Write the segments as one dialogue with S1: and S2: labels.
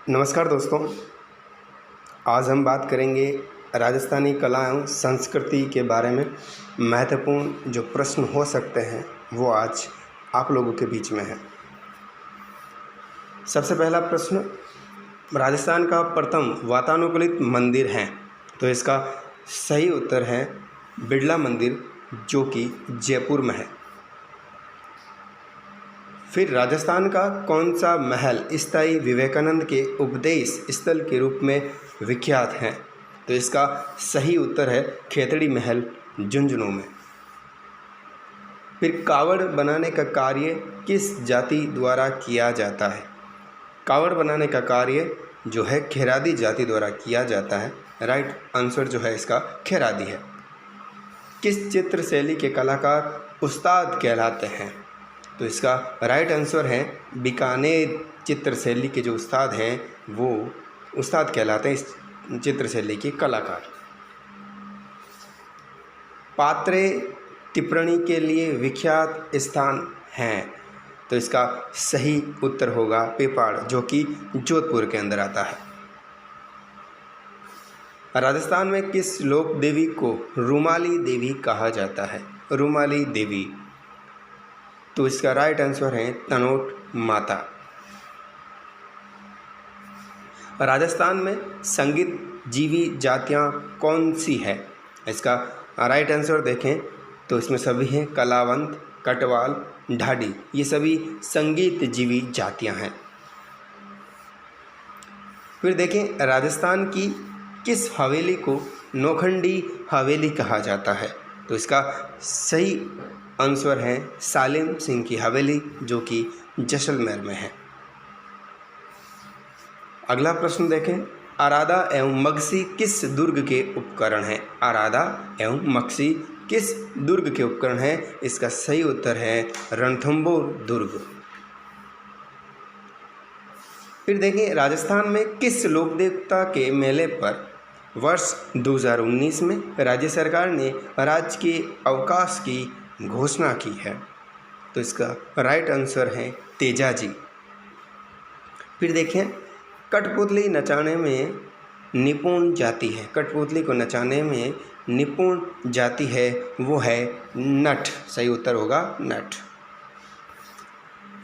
S1: नमस्कार दोस्तों, आज हम बात करेंगे राजस्थानी कला एवं संस्कृति के बारे में। महत्वपूर्ण जो प्रश्न हो सकते हैं वो आज आप लोगों के बीच में है। सबसे पहला प्रश्न, राजस्थान का प्रथम वातानुकूलित मंदिर है, तो इसका सही उत्तर है बिड़ला मंदिर, जो कि जयपुर में है। फिर राजस्थान का कौन सा महल स्थायी विवेकानंद के उपदेश स्थल के रूप में विख्यात है, तो इसका सही उत्तर है खेतड़ी महल, झुंझुनू में। फिर कावड़ बनाने का कार्य किस जाति द्वारा किया जाता है? कावड़ बनाने का कार्य जो है खेरादी जाति द्वारा किया जाता है। राइट आंसर जो है इसका खेरादी है। किस चित्र शैली के कलाकार उस्ताद कहलाते हैं? तो इसका राइट आंसर है बीकानेर चित्र शैली के जो उस्ताद हैं वो उस्ताद कहलाते हैं इस चित्र शैली के कलाकार। पात्रे टिप्पणी के लिए विख्यात स्थान हैं, तो इसका सही उत्तर होगा पेपाड़, जो कि जोधपुर के अंदर आता है। राजस्थान में किस लोक देवी को रुमाली देवी कहा जाता है? रुमाली देवी, तो इसका राइट आंसर है तनोट माता। राजस्थान में संगीत जीवी जातियाँ कौन सी है? इसका राइट आंसर देखें तो इसमें सभी हैं कलावंत, कटवाल, ढाडी, ये सभी संगीत जीवी जातियाँ हैं। फिर देखें राजस्थान की किस हवेली को नौखंडी हवेली कहा जाता है? तो इसका सही आंसर है सालिम सिंह की हवेली, जो कि जैसलमेर में है। अगला प्रश्न देखें, आरादा एवं मगसी किस दुर्ग के उपकरण हैं? आरादा एवं मगसी किस दुर्ग के उपकरण हैं? इसका सही उत्तर है रणथंभौर दुर्ग। फिर देखें राजस्थान में किस लोक देवता के मेले पर वर्ष 2019 में राज्य सरकार ने राज्य के अवकाश की घोषणा की है? तो इसका राइट आंसर है तेजाजी। फिर देखें कठपुतली नचाने में निपुण जाति है, कठपुतली को नचाने में निपुण जाति है वो है नट, सही उत्तर होगा नट।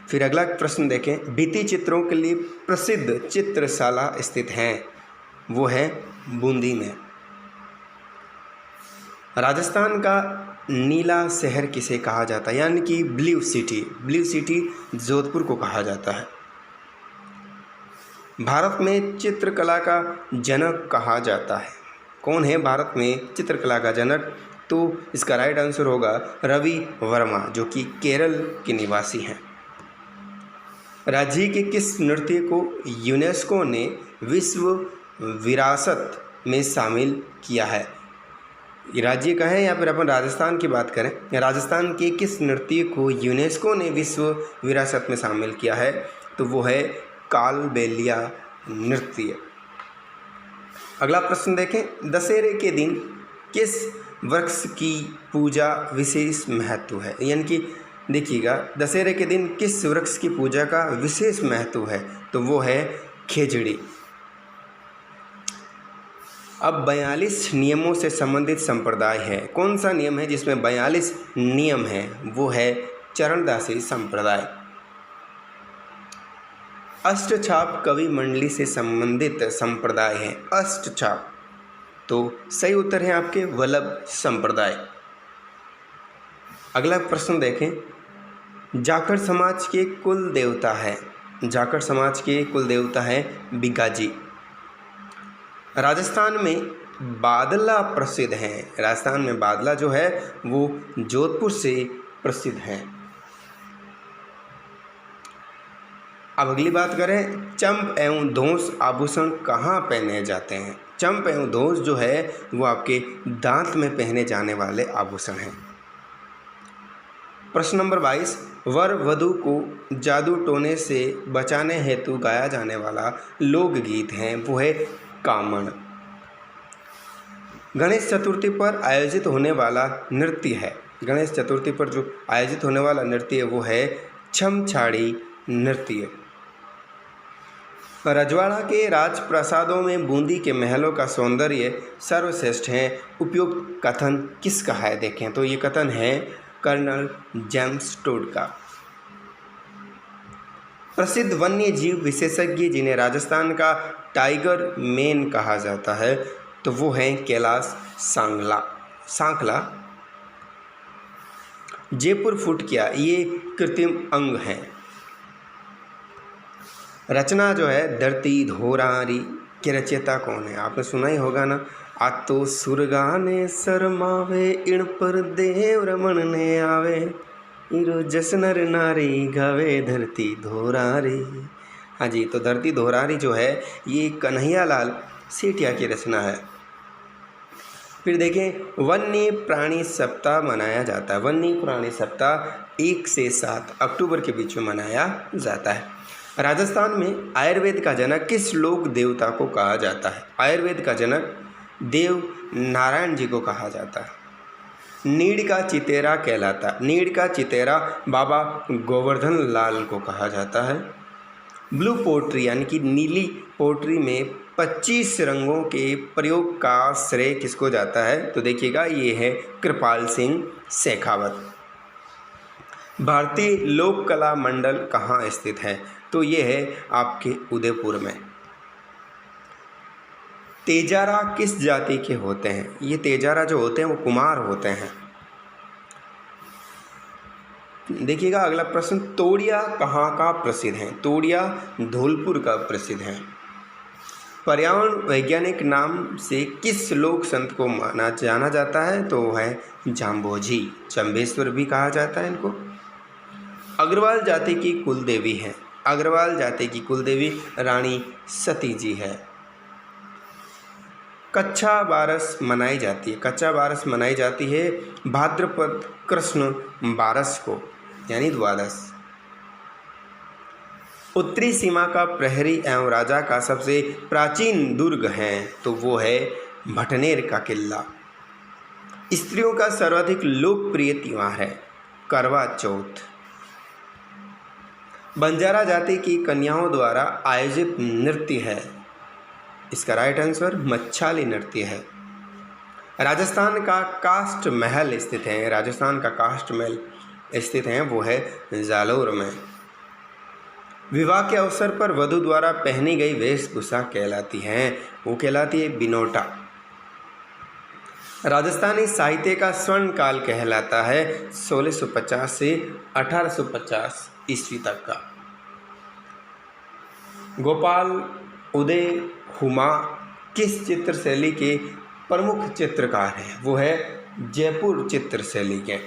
S1: फिर अगला प्रश्न देखें, भित्ति चित्रों के लिए प्रसिद्ध चित्रशाला स्थित हैं, वो है बूंदी में। राजस्थान का नीला शहर किसे कहा जाता है, यानी कि blue city? Blue city Jodhpur को कहा जाता है। भारत में चित्रकला का जनक कहा जाता है, कौन है भारत में चित्रकला का जनक? तो इसका राइट आंसर होगा रवि वर्मा, जो कि केरल के निवासी हैं। राज्य के किस नृत्य को यूनेस्को ने विश्व विरासत में शामिल किया है? राज्य का है या फिर अपन राजस्थान की बात करें, राजस्थान के किस नृत्य को यूनेस्को ने विश्व विरासत में शामिल किया है? तो वो है कालबेलिया नृत्य। अगला प्रश्न देखें, दशहरे के दिन किस वृक्ष की पूजा विशेष महत्व है? यानी कि देखिएगा दशहरे के दिन किस वृक्ष की पूजा का विशेष महत्व है? तो वो है खेजड़ी। अब 42 नियमों से संबंधित संप्रदाय है, कौन सा नियम है जिसमें 42 नियम हैं? वो है चरणदासी संप्रदाय। अष्टछाप कवि मंडली से संबंधित संप्रदाय है अष्टछाप, तो सही उत्तर है आपके वल्लभ संप्रदाय। अगला प्रश्न देखें, जाखड़ समाज के कुल देवता है, जाखड़ समाज के कुल देवता है बिगाजी। राजस्थान में बादला प्रसिद्ध हैं, राजस्थान में बादला जो है वो जोधपुर से प्रसिद्ध हैं। अब अगली बात करें, चंप एवं धौंस आभूषण कहाँ पहने जाते हैं? चंप एवं धौंस जो है वो आपके दांत में पहने जाने वाले आभूषण हैं। प्रश्न नंबर 22, वर वधू को जादू टोने से बचाने हेतु गाया जाने वाला लोकगीत है, वो है कामण। गणेश चतुर्थी पर आयोजित होने वाला नृत्य है, गणेश चतुर्थी पर जो आयोजित होने वाला नृत्य है वो है छमछाड़ी नृत्य। रजवाड़ा के राजप्रासादों में बूंदी के महलों का सौंदर्य सर्वश्रेष्ठ है। उपयुक्त कथन किसका है देखें तो ये कथन है कर्नल जेम्स टोड का। प्रसिद्ध वन्य जीव विशेषज्ञ जिन्हें राजस्थान का टाइगर मैन कहा जाता है तो वो हैं कैलाश सांकला। जयपुर फुटकिया ये कृत्रिम अंग हैं। रचना जो है धरती धोरारी के रचयिता कौन है? आपने सुना ही होगा ना। आ तो सुरगाने शरमावे इण पर देव रमन ने आवे इरो जसनर नारी गावे धरती धोरारी। हाँ जी, तो धरती धोरारी जो है ये कन्हैया लाल सेठिया की रचना है। फिर देखें वन्य प्राणी सप्ताह मनाया जाता है। वन्य प्राणी सप्ताह 1 से 7 अक्टूबर के बीच में मनाया जाता है। राजस्थान में आयुर्वेद का जनक किस लोक देवता को कहा जाता है? आयुर्वेद का जनक देव नारायण जी को कहा जाता है। नीड़ का चितेरा कहलाता है। नीड़ का चितेरा बाबा गोवर्धन लाल को कहा जाता है। ब्लू पोट्री यानी कि नीली पोट्री में 25 रंगों के प्रयोग का श्रेय किसको जाता है? तो देखिएगा ये है कृपाल सिंह शेखावत। भारतीय लोक कला मंडल कहाँ स्थित है? तो ये है आपके उदयपुर में। तेजारा किस जाति के होते हैं? ये तेजारा जो होते हैं वो कुमार होते हैं। देखिएगा अगला प्रश्न, तोड़िया कहाँ का प्रसिद्ध है? तोड़िया धौलपुर का प्रसिद्ध है। पर्यावरण वैज्ञानिक नाम से किस लोक संत को जाना जाता है? तो वह है जाम्बोजी। चंबेश्वर भी कहा जाता है इनको। अग्रवाल जाति की कुल देवी है। अग्रवाल जाति की कुल देवी रानी सती जी है। कच्छा बारस मनाई जाती है। कच्छा बारस मनाई जाती है भाद्रपद कृष्ण बारस को यानी द्वादश। उत्तरी सीमा का प्रहरी एवं राजा का सबसे प्राचीन दुर्ग है तो वो है भटनेर का किला। स्त्रियों का सर्वाधिक लोकप्रिय त्योहार है करवा चौथ। बंजारा जाति की कन्याओं द्वारा आयोजित नृत्य है। इसका राइट आंसर मच्छाली नृत्य है। राजस्थान का काष्ठ महल स्थित है। राजस्थान का काष्ठ महल स्थित है वो है जालोर में। विवाह के अवसर पर वधु द्वारा पहनी गई वेशभूषा कहलाती है, वो कहलाती है बिनोटा। राजस्थानी साहित्य का स्वर्ण काल कहलाता है 1650 से 1850 ईस्वी तक का। गोपाल उदय हुमा किस चित्र शैली के प्रमुख चित्रकार हैं? वो है जयपुर चित्र शैली के।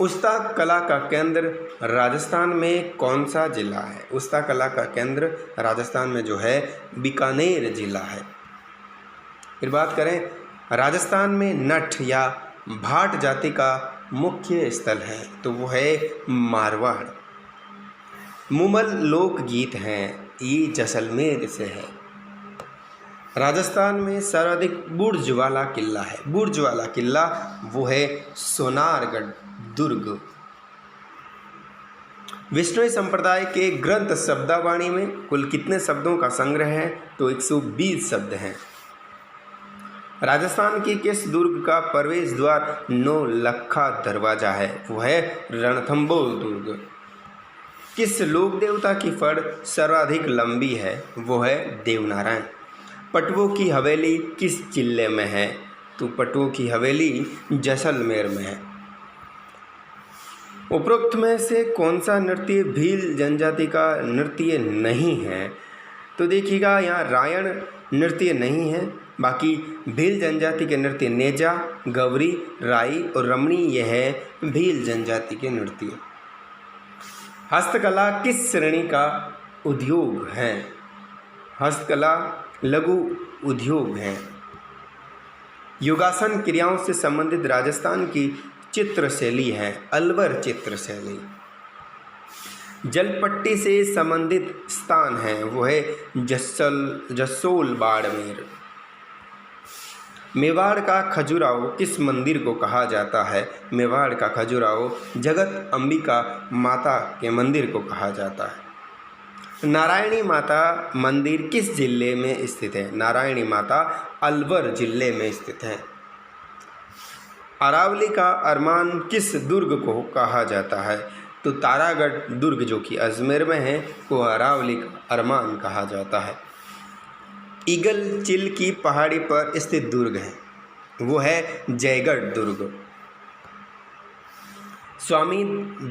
S1: उस्ता कला का केंद्र राजस्थान में कौन सा जिला है? उस्ता कला का केंद्र राजस्थान में जो है बीकानेर जिला है। फिर बात करें राजस्थान में नट या भाट जाति का मुख्य स्थल है तो वो है मारवाड़। मुमल लोकगीत हैं, ये जैसलमेर से है। राजस्थान में सर्वाधिक बुर्ज वाला किला है। बुर्ज वाला किला वो है सोनारगढ़ दुर्ग। विष्णुई संप्रदाय के ग्रंथ शब्दावली में कुल कितने शब्दों का संग्रह है? तो 120 शब्द हैं। राजस्थान की किस दुर्ग का प्रवेश द्वार 9 लखा दरवाजा है? वो है रणथंबोर दुर्ग। किस लोक देवता की फड़ सर्वाधिक लंबी है? वो है देवनारायण। पटवों की हवेली किस जिले में है? तो पटवों की हवेली जैसलमेर में है। उपरोक्त में से कौन सा नृत्य भील जनजाति का नृत्य नहीं है? तो देखिएगा यहाँ रायण नृत्य नहीं है, बाकी भील जनजाति के नृत्य नेजा, गवरी, राई और रमणी यह है भील जनजाति के नृत्य। हस्तकला किस श्रेणी का उद्योग है? हस्तकला लघु उद्योग है। योगासन क्रियाओं से संबंधित राजस्थान की चित्र शैली है अलवर चित्र शैली। जलपट्टी से संबंधित स्थान है वो है जसोल बाड़मेर। मेवाड़ का खजुराहो किस मंदिर को कहा जाता है? मेवाड़ का खजुराहो जगत अंबिका माता के मंदिर को कहा जाता है। नारायणी माता मंदिर किस जिले में स्थित है? नारायणी माता अलवर जिले में स्थित है। अरावली का अरमान किस दुर्ग को कहा जाता है? तो तारागढ़ दुर्ग जो कि अजमेर में है वो अरावली का अरमान कहा जाता है। ईगल चिल की पहाड़ी पर स्थित दुर्ग है, वो है जयगढ़ दुर्ग। स्वामी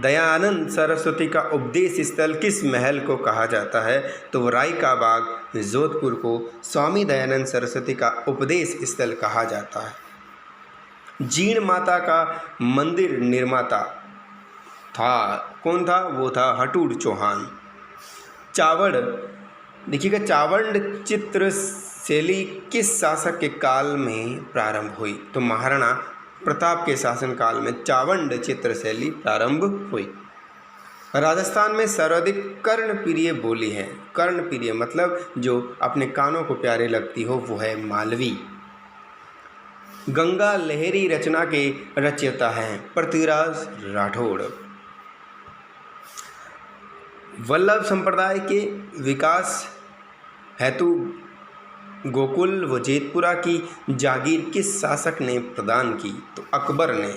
S1: दयानंद सरस्वती का उपदेश स्थल किस महल को कहा जाता है? तो वो राय का बाग जोधपुर को स्वामी दयानंद सरस्वती का उपदेश स्थल कहा जाता है। जीण माता का मंदिर निर्माता था कौन था? वो था हटूड़ चौहान। चावड़, देखिएगा, चावड़ चित्र शैली किस शासक के काल में प्रारंभ हुई? तो महाराणा प्रताप के शासनकाल में चावड़ चित्र शैली प्रारंभ हुई। राजस्थान में सर्वाधिक कर्णप्रिय बोली है। कर्णप्रिय मतलब जो अपने कानों को प्यारे लगती हो, वो है मालवी। गंगा लहरी रचना के रचयिता हैं पृथ्वीराज राठौड़। वल्लभ संप्रदाय के विकास हेतु गोकुल व जेतपुरा की जागीर किस शासक ने प्रदान की? तो अकबर ने।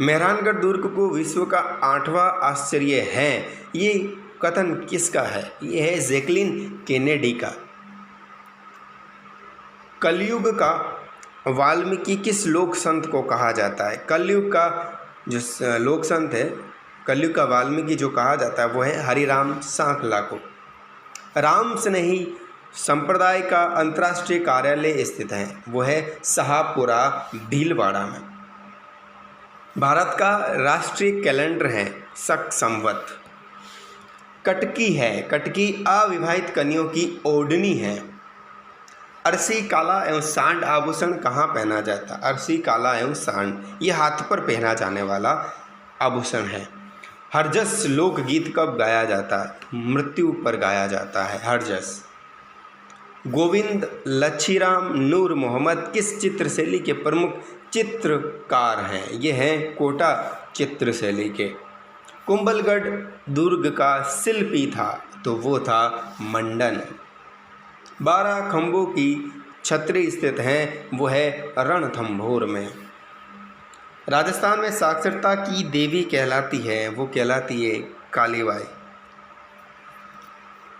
S1: मेहरानगढ़ दुर्ग को विश्व का 8वां आश्चर्य है, ये कथन किसका है? ये है जैकलिन केनेडी का। कलयुग का वाल्मीकि किस लोक संत को कहा जाता है? कलयुग का जो लोक संत है, कलयुग का वाल्मीकि जो कहा जाता है वो है हरिराम सांकला को। राम स्नेही संप्रदाय का अंतर्राष्ट्रीय कार्यालय स्थित है, वो है शाहपुरा भीलवाड़ा में। भारत का राष्ट्रीय कैलेंडर है शक संवत। कटकी है, कटकी अविवाहित कन्याओं की ओढ़नी है। अरसी, काला एवं सांड आभूषण कहाँ पहना जाता है? अरसी, काला एवं सांड ये हाथ पर पहना जाने वाला आभूषण है। हरजस लोकगीत कब गाया जाता है? मृत्यु पर गाया जाता है हरजस। गोविंद लच्छीराम नूर मोहम्मद किस चित्र शैली के प्रमुख चित्रकार हैं? ये हैं कोटा चित्र शैली के। कुंभलगढ़ दुर्ग का शिल्पी था, तो वो था मंडन। 12 खंभों की छतरी स्थित हैं, वो है रणथंभौर में। राजस्थान में साक्षरता की देवी कहलाती है, वो कहलाती है कालीबाई।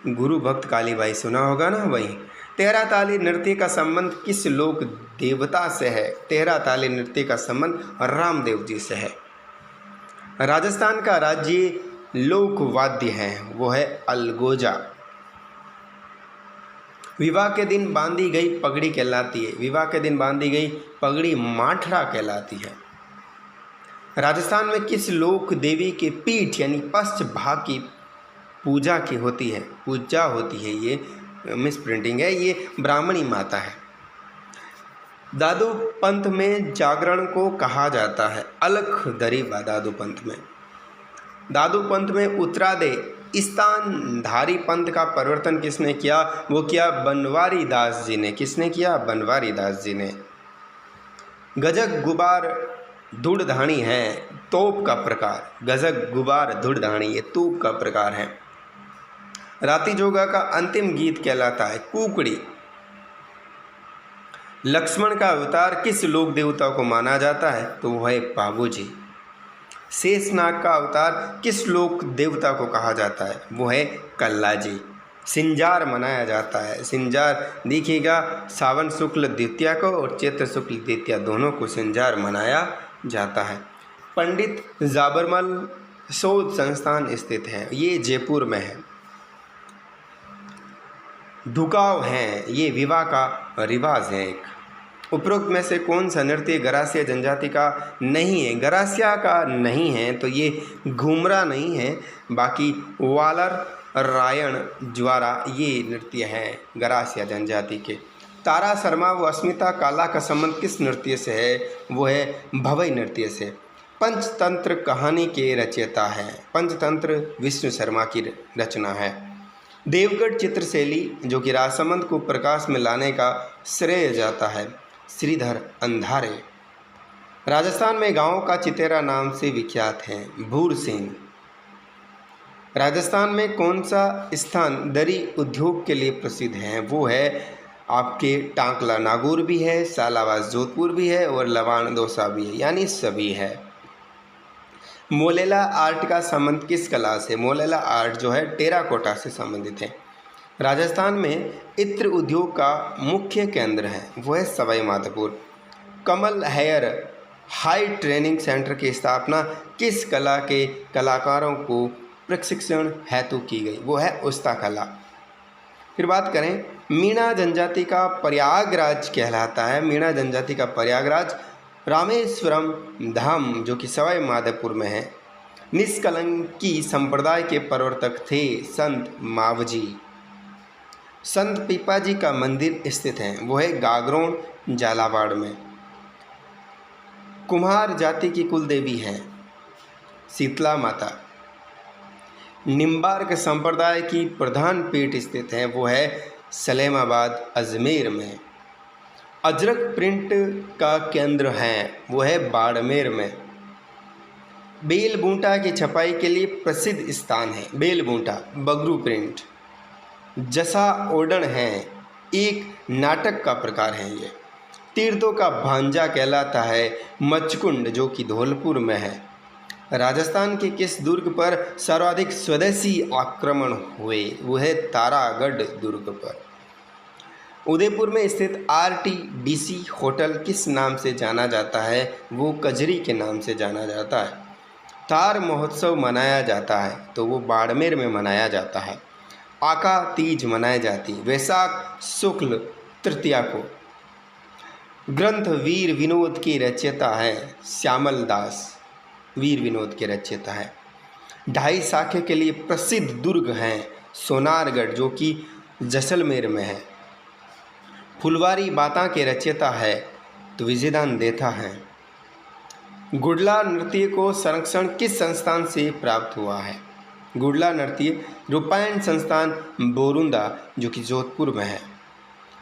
S1: गुरु भक्त कालीबाई सुना होगा ना, वही। तेहरा ताली नृत्य का संबंध किस लोक देवता से है? तेहरा ताली नृत्य का संबंध रामदेव जी से है। राजस्थान का राज्य लोक वाद्य है, वो है अलगोजा। विवाह के दिन बांधी गई पगड़ी कहलाती है, विवाह के दिन बांधी गई पगड़ी माठड़ा कहलाती है। राजस्थान में किस लोक देवी के पीठ यानी पश्च भाग की पूजा की होती है? पूजा होती है, ये मिस प्रिंटिंग है, ये ब्राह्मणी माता है। दादू पंथ में जागरण को कहा जाता है अलख दरीबा। दादू पंथ में, दादू पंथ में उत्तरादे स्थानधारी पंथ का परिवर्तन किसने किया? वो किया बनवारी दास जी ने। किसने किया? बनवारी दास जी ने। गजक गुबार धूड़धानी है तोप का प्रकार। गजक गुबार धूड़धानी ये तोप का प्रकार है। राती जोगा का अंतिम गीत कहलाता है कुकड़ी। लक्ष्मण का अवतार किस लोक देवता को माना जाता है? तो वह है बाबूजी। शेषनाग का अवतार किस लोक देवता को कहा जाता है? वो है कल्लाजी। सिंजार मनाया जाता है, सिंजार देखिएगा सावन शुक्ल द्वितीया को और चैत्र शुक्ल द्वितीया दोनों को सिंजार मनाया जाता है। पंडित जाबरमल शोध संस्थान स्थित है, ये जयपुर में है। ढुकाव है, ये विवाह का रिवाज है एक। उपरोक्त में से कौन सा नृत्य गरासिया जनजाति का नहीं है? गरासिया का नहीं है तो ये घूमरा नहीं है, बाकी वालर रायण ज्वारा ये नृत्य हैं गरासिया जनजाति के। तारा शर्मा व अस्मिता काला का संबंध किस नृत्य से है? वो है भवई नृत्य से। पंचतंत्र कहानी के रचयिता हैं, पंचतंत्र विष्णु शर्मा की रचना है। देवगढ़ चित्रशैली जो कि राजसमंद को प्रकाश में लाने का श्रेय जाता है श्रीधर अंधारे। राजस्थान में गांव का चितेरा नाम से विख्यात है भूर सिंह। राजस्थान में कौन सा स्थान दरी उद्योग के लिए प्रसिद्ध है? वो है आपके टांकला नागौर भी है, सालावास जोधपुर भी है और लवाण दौसा भी है, यानी सभी है। मोलेला आर्ट का संबंध किस कला से? मोलेला आर्ट जो है टेराकोटा से संबंधित है। राजस्थान में इत्र उद्योग का मुख्य केंद्र है, वो है सवाई माधोपुर। कमल हेयर हाई ट्रेनिंग सेंटर की स्थापना किस कला के कलाकारों को प्रशिक्षण हेतु की गई? वो है उस्ता कला। फिर बात करें, मीणा जनजाति का प्रयागराज कहलाता है। मीणा जनजाति का प्रयागराज रामेश्वरम धाम जो कि सवाई माधोपुर में है। निष्कलंकी संप्रदाय के प्रवर्तक थे संत मावजी। संत पीपाजी का मंदिर स्थित है, वो है गागरोन झालावाड़ में। कुम्हार जाति की कुल देवी है शीतला माता। निम्बार्क संप्रदाय की प्रधान पीठ स्थित है, वो है सलेमाबाद अजमेर में। अजरक प्रिंट का केंद्र है, वो है बाड़मेर में। बेलबूंटा की छपाई के लिए प्रसिद्ध स्थान है बेलबूंटा बगरू प्रिंट। जसा ओडन है एक नाटक का प्रकार है। ये तीर्थों का भांजा कहलाता है मचकुंड जो कि धौलपुर में है। राजस्थान के किस दुर्ग पर सर्वाधिक स्वदेशी आक्रमण हुए? वो है तारागढ़ दुर्ग पर। उदयपुर में स्थित आरटीडीसी होटल किस नाम से जाना जाता है? वो कजरी के नाम से जाना जाता है। तार महोत्सव मनाया जाता है तो वो बाड़मेर में मनाया जाता है। आका तीज मनाई जाती वैशाख शुक्ल तृतीया को। ग्रंथ वीर विनोद के रचयिता है श्यामल दास। वीर विनोद के रचयिता है। ढाई शाखे के लिए प्रसिद्ध दुर्ग हैं सोनारगढ़ जो कि जैसलमेर में है। फुलवारी बाता के रचयिता है तो विजयदान देथा है। गुडला नृत्य को संरक्षण किस संस्थान से प्राप्त हुआ है? गुडला नृत्य रूपायण संस्थान बोरुंदा जो कि जोधपुर में है।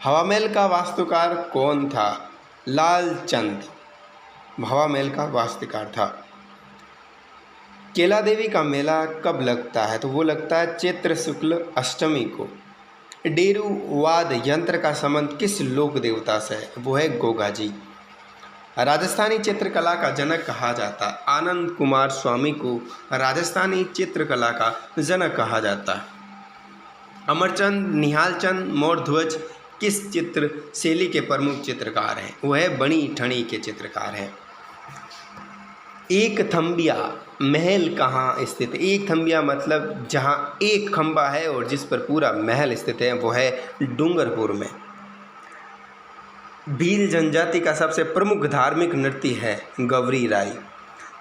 S1: हवा महल का वास्तुकार कौन था? लालचंद हवा महल का वास्तुकार था। केला देवी का मेला कब लगता है? तो वो लगता है चैत्र शुक्ल अष्टमी को। डेरू वाद यंत्र का संबंध किस लोक देवता से है? वो है गोगा जी। राजस्थानी चित्रकला का जनक कहा जाता है। आनंद कुमार स्वामी को राजस्थानी चित्रकला का जनक कहा जाता है। अमरचंद निहालचंद मौर्ध्वज किस चित्र शैली के प्रमुख चित्रकार हैं? वो है बनी ठणी के चित्रकार हैं। एक थम्बिया महल कहाँ स्थित है? एक थम्बिया मतलब जहाँ एक खंबा है और जिस पर पूरा महल स्थित है, वो है डूंगरपुर में। भील जनजाति का सबसे प्रमुख धार्मिक नृत्य है गवरी राई।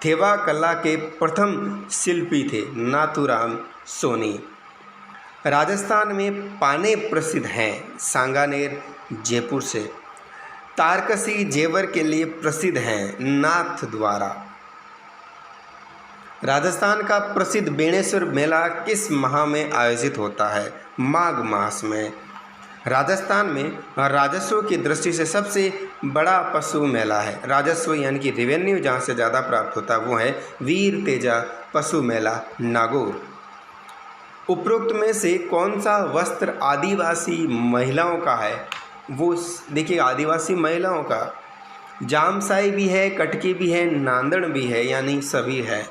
S1: थेवा कला के प्रथम शिल्पी थे नाथूराम सोनी। राजस्थान में पाने प्रसिद्ध हैं सांगानेर जयपुर से। तारकसी जेवर के लिए प्रसिद्ध हैं नाथ द्वारा। राजस्थान का प्रसिद्ध बेणेश्वर मेला किस माह में आयोजित होता है? माघ मास में। राजस्थान में राजस्व की दृष्टि से सबसे बड़ा पशु मेला है। राजस्व यानी कि रेवेन्यू जहाँ से ज़्यादा प्राप्त होता है वो है वीर तेजा पशु मेला नागौर। उपरोक्त में से कौन सा वस्त्र आदिवासी महिलाओं का है? वो देखिए आदिवासी महिलाओं का जामसाई भी है, कटकी भी है, नांदड़ भी है, यानी सभी है।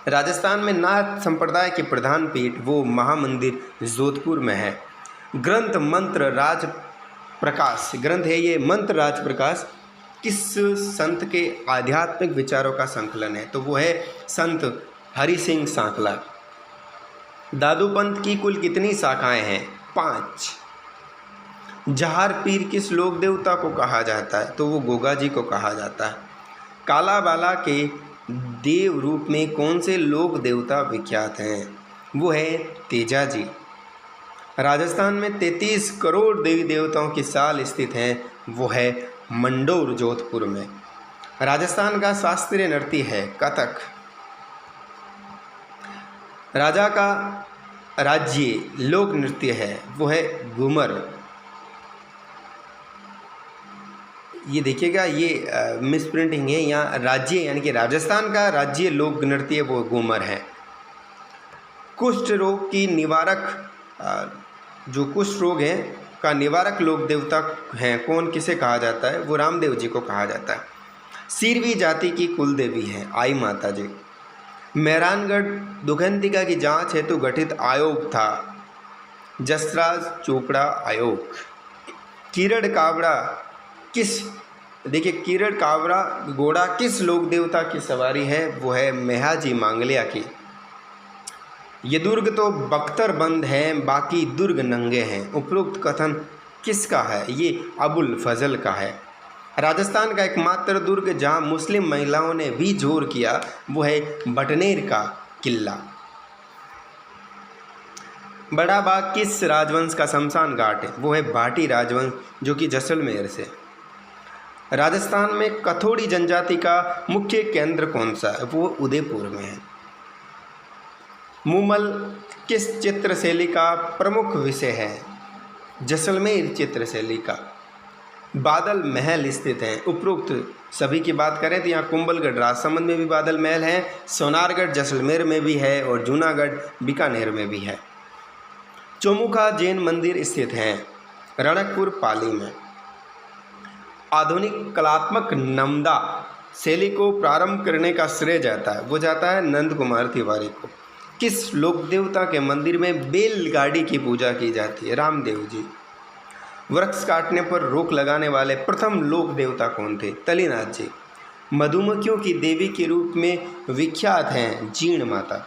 S1: राजस्थान में नाथ संप्रदाय के प्रधान पीठ वो महामंदिर जोधपुर में है। ग्रंथ मंत्र राज प्रकाश ग्रंथ है ये मंत्र राज प्रकाश किस संत के आध्यात्मिक विचारों का संकलन है? तो वो है संत हरि सिंह सांकला। दादू पंथ की कुल कितनी शाखाएं हैं? 5। जहार पीर किस लोक देवता को कहा जाता है? तो वो गोगा जी को कहा जाता है। कालाबाला के देव रूप में कौन से लोक देवता विख्यात हैं? वो है तेजा जी। राजस्थान में 33 करोड़ देवी देवताओं की साल स्थित हैं, वो है मंडोर जोधपुर में। राजस्थान का शास्त्रीय नृत्य है कथक। राजा का राज्य लोक नृत्य है वो है घूमर। ये देखिएगा ये मिस प्रिंटिंग है, यहाँ राज्य यानी कि राजस्थान का राज्य लोक नृत्य वो घूमर है। कुष्ठ रोग की निवारक जो कुष्ठ रोग है का निवारक लोक देवता हैं कौन, किसे कहा जाता है? वो रामदेव जी को कहा जाता है। सीरवी जाति की कुल देवी हैं आई माता जी। मेहरानगढ़ दुखंतिका की जांच हेतु गठित आयोग था जसराज चोपड़ा आयोग। किरण कावड़ा किस, देखिए किरण कावड़ा घोड़ा किस लोक देवता की सवारी है? वो है मेहाजी मांगलिया की। ये दुर्ग तो बख्तर बंद हैं, बाकी दुर्ग नंगे हैं। उपरोक्त कथन किसका है? ये अबुल फजल का है। राजस्थान का एकमात्र दुर्ग जहां मुस्लिम महिलाओं ने भी जोर किया वो है बटनेर का किला। बड़ा बाग किस राजवंश का शमशान घाट है? वो है भाटी राजवंश जो कि जैसलमेर से। राजस्थान में कथोड़ी जनजाति का मुख्य केंद्र कौन सा है? वो उदयपुर में है। मूमल किस चित्रशैली का प्रमुख विषय है? जैसलमेर चित्रशैली का। बादल महल स्थित हैं। उपरोक्त सभी की बात करें तो यहाँ कुंभलगढ़ राजसमंद में भी बादल महल है, सोनारगढ़ जैसलमेर में भी है और जूनागढ़ बीकानेर में भी है। चौमुखा जैन मंदिर स्थित हैं रणकपुर पाली में। आधुनिक कलात्मक नमदा शैली को प्रारंभ करने का श्रेय जाता है, वो जाता है नंद कुमार तिवारी को। किस लोक देवता के मंदिर में बैलगाड़ी की पूजा की जाती है? रामदेव जी। वृक्ष काटने पर रोक लगाने वाले प्रथम लोक देवता कौन थे? तलीनाथ जी। मधुमक्खियों की देवी के रूप में विख्यात हैं जीण माता।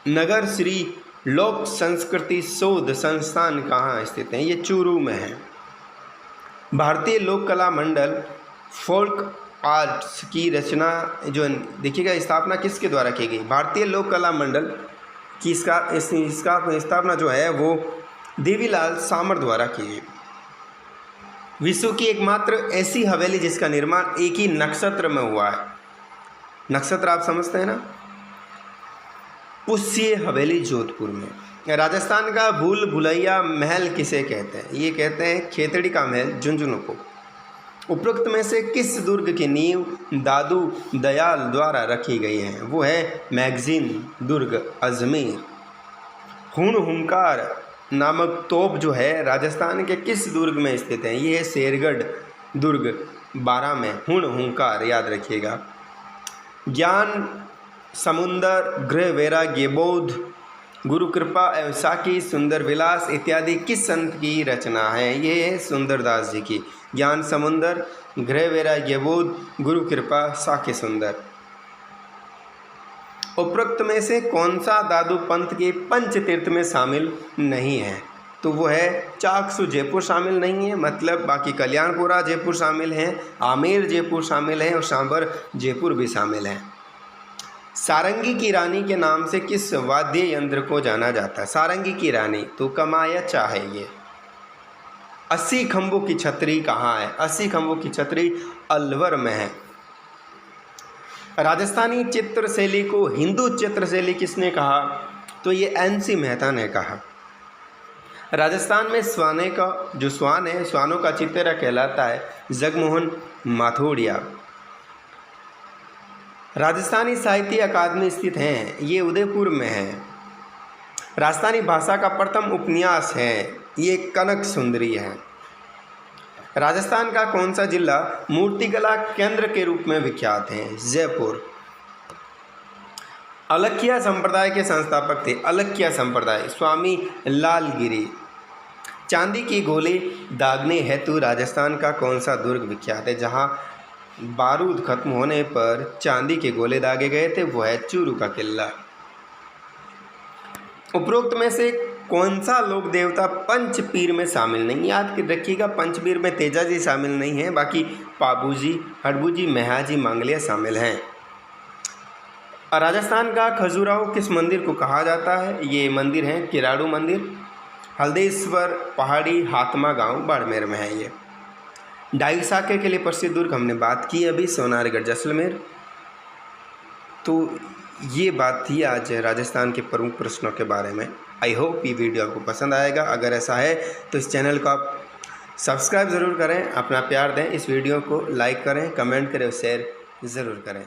S1: नगर श्री लोक संस्कृति शोध संस्थान कहाँ स्थित है? ये चूरू में है। भारतीय लोक कला मंडल फोल्क आर्ट्स की रचना जो देखिएगा स्थापना किसके द्वारा की गई? भारतीय लोक कला मंडल की इसका स्थापना जो है वो देवीलाल सामर द्वारा की गई। विश्व की एकमात्र ऐसी हवेली जिसका निर्माण एक ही नक्षत्र में हुआ है, नक्षत्र आप समझते हैं ना, पुष्य हवेली जोधपुर में। राजस्थान का भूल भुलैया महल किसे कहते हैं? ये कहते हैं खेतड़ी का महल झुंझुनू को। उपरोक्त में से किस दुर्ग की नींव दादू दयाल द्वारा रखी गई है? वो है मैगजीन दुर्ग अजमेर। हुनहुंकार नामक तोप जो है राजस्थान के किस दुर्ग में स्थित है? ये है शेरगढ़ दुर्ग 12 में। हुनहुंकार याद रखिएगा। ज्ञान समुंदर गृह वैराग्य बोध गुरु कृपा एवं साकी सुंदर विलास इत्यादि किस संत की रचना है? ये है सुंदरदास जी की। ज्ञान समुंदर गृह वैराग्य बोध गुरु कृपा साकी सुंदर। उपरोक्त में से कौन सा दादू पंथ के पंच तीर्थ में शामिल नहीं है? तो वो है चाकसू जयपुर शामिल नहीं है, मतलब बाकी कल्याणपुरा जयपुर शामिल हैं, आमेर जयपुर शामिल हैं और सांबर जयपुर भी शामिल हैं। सारंगी की रानी के नाम से किस वाद्य यंत्र को जाना जाता है? सारंगी की रानी तो कमायचा है ये। 80 खंभों की छतरी कहाँ है? 80 खंभों की छतरी अलवर में है। राजस्थानी चित्रशैली को हिंदू चित्रशैली किसने कहा? तो ये NC मेहता ने कहा। राजस्थान में स्वाने का जो स्वान है, स्वानों का चित्रा कहलाता है जगमोहन माथोड़िया। राजस्थानी साहित्य अकादमी स्थित है, ये उदयपुर में है। राजस्थानी भाषा का प्रथम उपन्यास है, ये कनक सुंदरी है। राजस्थान का कौन सा जिला मूर्तिकला केंद्र के रूप में विख्यात है? जयपुर। अलखिया संप्रदाय के संस्थापक थे, अलखिया संप्रदाय स्वामी लालगिरी। चांदी की गोली दागने हेतु राजस्थान का कौन सा दुर्ग विख्यात है? जहां बारूद खत्म होने पर चांदी के गोले दागे गए थे, वो है चूरू का किला। उपरोक्त में से कौन सा लोक देवता पंचपीर में शामिल नहीं? याद रखिएगा पंचपीर में तेजा जी शामिल नहीं है, बाकी पाबूजी हड़बूजी मेहाजी मांगलिया शामिल हैं। राजस्थान का खजुराहो किस मंदिर को कहा जाता है? ये मंदिर है किराड़ू मंदिर। हल्देश्वर पहाड़ी हाथमा गांव बाड़मेर में है ये। डाई साके के लिए प्रसिद्ध दुर्ग हमने बात की अभी, सोनारगढ़ जैसलमेर। तो ये बात थी आज राजस्थान के प्रमुख प्रश्नों के बारे में। आई होप ये वीडियो आपको पसंद आएगा। अगर ऐसा है तो इस चैनल को आप सब्सक्राइब ज़रूर करें, अपना प्यार दें, इस वीडियो को लाइक करें, कमेंट करें और शेयर ज़रूर करें।